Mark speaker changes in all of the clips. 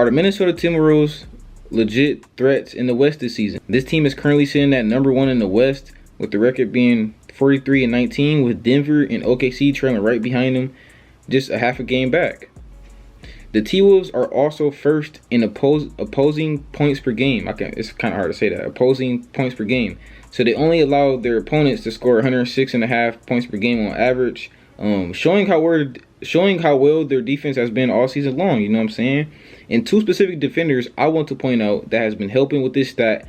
Speaker 1: Are the Minnesota Timberwolves legit threats in the West this season? This team is currently sitting at #1 in the West, with the record being 43-19, with Denver and OKC trailing right behind them, just a half a game back. The T-Wolves are also first in opposing points per game. It's kind of hard to say that. Opposing points per game. So they only allow their opponents to score 106.5 points per game on average, showing how well their defense has been all season long. You know what I'm saying? And two specific defenders I want to point out that has been helping with this stat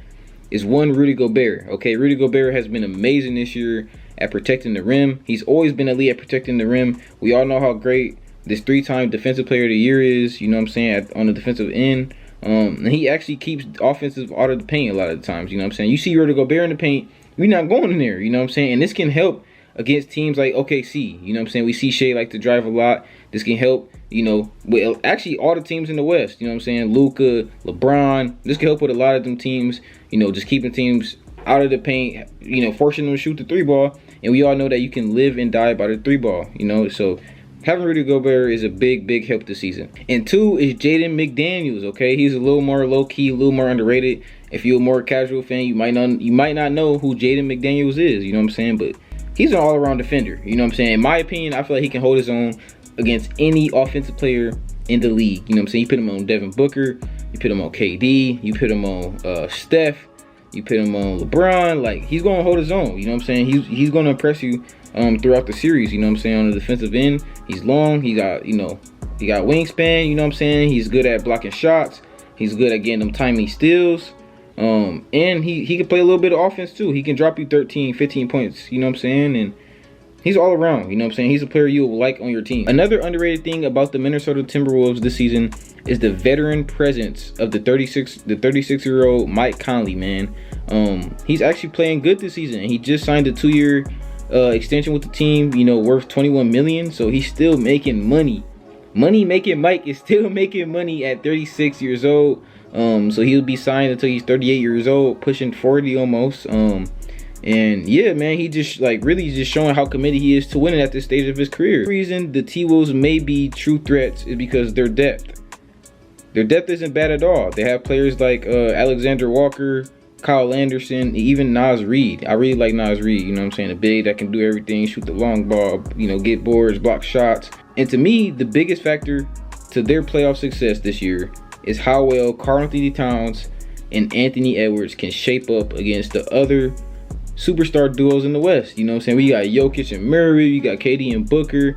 Speaker 1: is one, Rudy Gobert. Okay, Rudy Gobert has been amazing this year at protecting the rim. He's always been elite at protecting the rim. We all know how great this 3-time defensive player of the year is, you know what I'm saying, on the defensive end. And he actually keeps offensive out of the paint a lot of the times, you know what I'm saying. You see Rudy Gobert in the paint, you're not going in there, you know what I'm saying. And this can help against teams like OKC, you know what I'm saying. We see Shea like to drive a lot. This can help, you know, with actually all the teams in the West, you know what I'm saying. Luka, LeBron, this can help with a lot of them teams, you know, just keeping teams out of the paint, you know, forcing them to shoot the 3-ball. And we all know that you can live and die by the 3-ball, you know, so having Rudy Gobert is a big help this season. And two is Jaden McDaniels. Okay, he's a little more low key, a little more underrated. If you're a more casual fan, you might not know who Jaden McDaniels is. You know what I'm saying? But he's an all around defender. You know what I'm saying? In my opinion, I feel like he can hold his own against any offensive player in the league. You know what I'm saying? You put him on Devin Booker, you put him on KD, you put him on Steph, you put him on LeBron. Like, he's gonna hold his own. You know what I'm saying? He's gonna impress you throughout the series, you know what I'm saying. On the defensive end, he's long, he got wingspan, you know what I'm saying. He's good at blocking shots, he's good at getting them timely steals, and he can play a little bit of offense too. He can drop you 13-15 points, you know what I'm saying. And he's all around, you know what I'm saying. He's a player you will like on your team. Another underrated thing about the Minnesota Timberwolves this season is the veteran presence of the 36-year-old Mike Conley, man. He's actually playing good this season. He just signed a 2-year extension with the team, you know, worth $21 million. So he's still making money. Making Mike is still making money at 36 years old. So he'll be signed until he's 38 years old, pushing 40 almost. And yeah, man, he just really just showing how committed he is to winning at this stage of his career. The reason the T-Wolves may be true threats is because their depth. Their depth isn't bad at all. They have players like Alexander Walker, Kyle Anderson, even Naz Reid. I really like Naz Reid, you know what I'm saying? A big that can do everything, shoot the long ball, you know, get boards, block shots. And to me, the biggest factor to their playoff success this year is how well Karl-Anthony Towns and Anthony Edwards can shape up against the other superstar duos in the West. You know what I'm saying? We got Jokic and Murray, we got KD and Booker,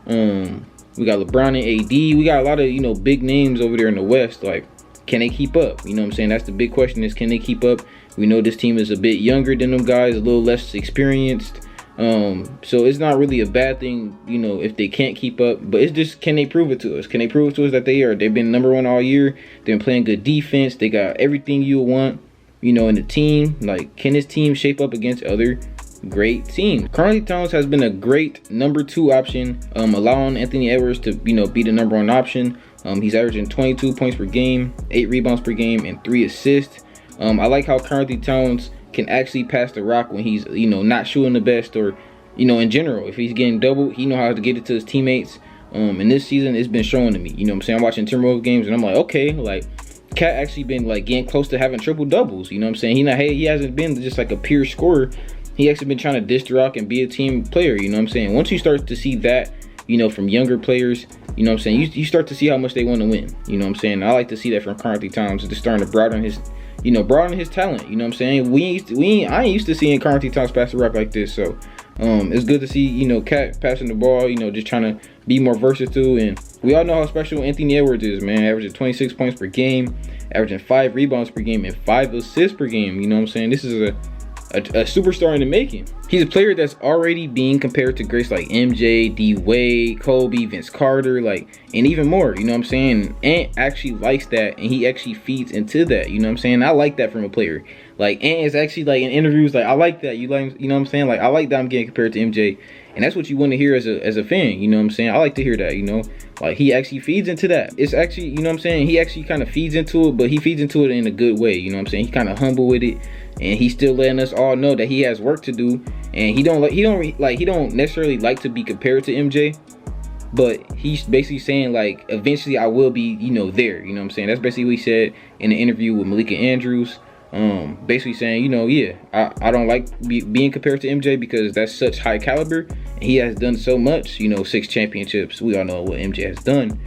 Speaker 1: we got LeBron and AD. We got a lot of, you know, big names over there in the West. Like, can they keep up? You know what I'm saying? That's the big question, is can they keep up? We know this team is a bit younger than them guys, a little less experienced. So it's not really a bad thing, you know, if they can't keep up. But it's just, can they prove it to us? Can they prove it to us that they've been #1 all year? They've been playing good defense. They got everything you want, you know, in the team. Like, can this team shape up against other great teams? Karl-Anthony Towns has been a great #2 option, allowing Anthony Edwards to, you know, be the #1 option. He's averaging 22 points per game, 8 rebounds per game, and 3 assists. I like how Karl-Anthony Towns can actually pass the rock when he's, you know, not shooting the best, or, you know, in general. If he's getting doubled, he know how to get it to his teammates. And this season, it's been showing to me. You know what I'm saying? I'm watching Timberwolves games, and I'm like, okay, like, Cat actually been, like, getting close to having triple doubles. You know what I'm saying? He hasn't been just like a pure scorer. He actually been trying to dish the rock and be a team player. You know what I'm saying? Once you start to see that, you know, from younger players, you know what I'm saying, you start to see how much they want to win. You know what I'm saying? I like to see that from Karl-Anthony Towns. It's just starting to broaden his, you know, broaden his talent. You know what I'm saying? I ain't used to seeing Karl-Anthony Towns pass the rock like this. So it's good to see, you know, Cat passing the ball, you know, just trying to be more versatile. And we all know how special Anthony Edwards is, man. Averaging 26 points per game, averaging 5 rebounds per game, and 5 assists per game. You know what I'm saying? This is a superstar in the making. He's a player that's already being compared to greats like MJ, D Wade, Kobe, Vince Carter, like, and even more. You know what I'm saying? Ant actually likes that, and he actually feeds into that. You know what I'm saying? I like that from a player. Like, Ant is actually, like, in interviews, like, I like that. You know what I'm saying? Like, I like that I'm getting compared to MJ, and that's what you want to hear as a fan. You know what I'm saying? I like to hear that. You know, like, he actually feeds into that. It's actually, you know what I'm saying, he actually kind of feeds into it, but he feeds into it in a good way. You know what I'm saying? He kind of humble with it. And he's still letting us all know that he has work to do, and he don't necessarily like to be compared to MJ, but he's basically saying like eventually I will be, you know, there. You know what I'm saying? That's basically what he said in the interview with Malika Andrews. Basically saying, you know, yeah, I don't like being compared to MJ because that's such high caliber and he has done so much. You know, 6 championships. We all know what MJ has done,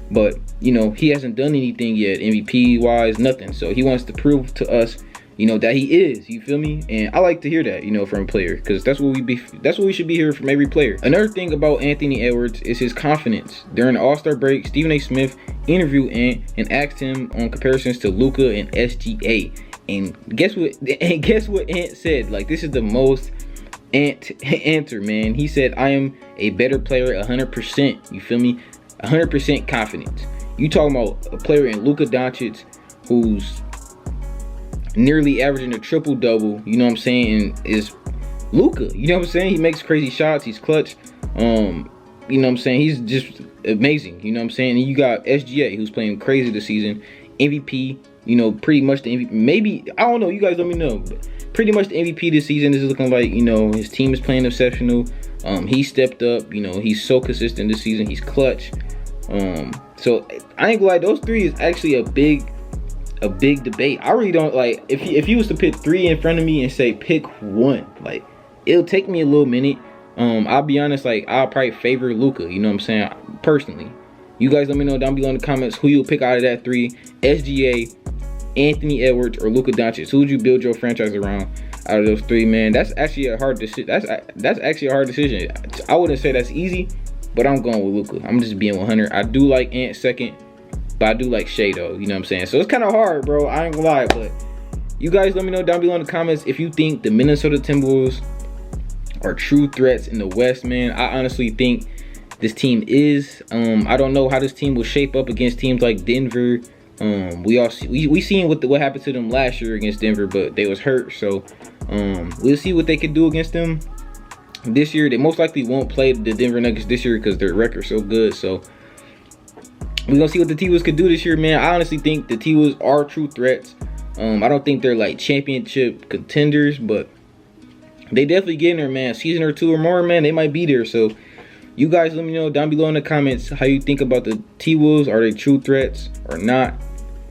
Speaker 1: but you know, he hasn't done anything yet, MVP wise, nothing. So he wants to prove to us, you know, that he is. You feel me? And I like to hear that, you know, from a player, because that's what we should be hearing from every player. Another thing about Anthony Edwards is his confidence. During the All-Star break, Stephen A. Smith interviewed Ant and asked him on comparisons to Luka and SGA. And guess what? And guess what Ant said? Like, this is the most Ant answer, man. He said, "I am a better player, 100%." You feel me? 100% confidence. You talking about a player in Luka Doncic who's nearly averaging a triple-double, you know what I'm saying, is Luka. You know what I'm saying? He makes crazy shots. He's clutch. You know what I'm saying? He's just amazing. You know what I'm saying? And you got SGA, who's playing crazy this season. MVP, you know, pretty much the MVP. Maybe, I don't know. You guys let me know. But pretty much the MVP this season is looking like, you know, his team is playing exceptional. He stepped up. You know, he's so consistent this season. He's clutch. So I ain't gonna lie, those three is actually a big debate. I really don't like, if he was to pick 3 in front of me and say pick one, like, it'll take me a little minute. I'll be honest, like, I'll probably favor Luka, you know what I'm saying, personally. You guys let me know down below in the comments who you'll pick out of that 3: SGA, Anthony Edwards, or Luka Doncic. Who would you build your franchise around out of those 3, man? That's actually a hard decision. That's actually a hard decision. I wouldn't say that's easy, but I'm going with Luka. I'm just being 100. I do like Ant second, but I do like Shea though, you know what I'm saying? So it's kind of hard, bro. I ain't gonna lie, but you guys let me know down below in the comments if you think the Minnesota Timberwolves are true threats in the West, man. I honestly think this team is. I don't know how this team will shape up against teams like Denver. We seen what happened to them last year against Denver, but they was hurt. So we'll see what they can do against them this year. They most likely won't play the Denver Nuggets this year because their record's so good. So we're gonna see what the T-Wolves could do this year, man. I honestly think the T-Wolves are true threats. I don't think they're like championship contenders, but they definitely get in there, man. Season or 2 or more, man, they might be there. So you guys let me know down below in the comments how you think about the T-Wolves. Are they true threats or not?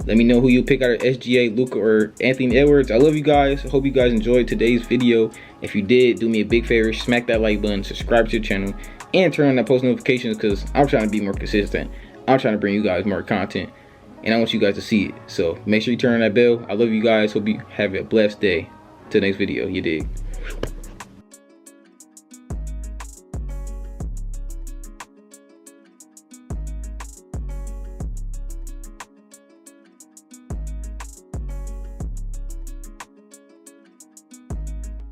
Speaker 1: Let me know who you pick out of SGA, Luka, or Anthony Edwards. I love you guys. I hope you guys enjoyed today's video. If you did, do me a big favor, smack that like button, subscribe to the channel, and turn on that post notifications, because I'm trying to be more consistent. I'm trying to bring you guys more content, and I want you guys to see it. So make sure you turn on that bell. I love you guys. Hope you have a blessed day. Till next video. You dig?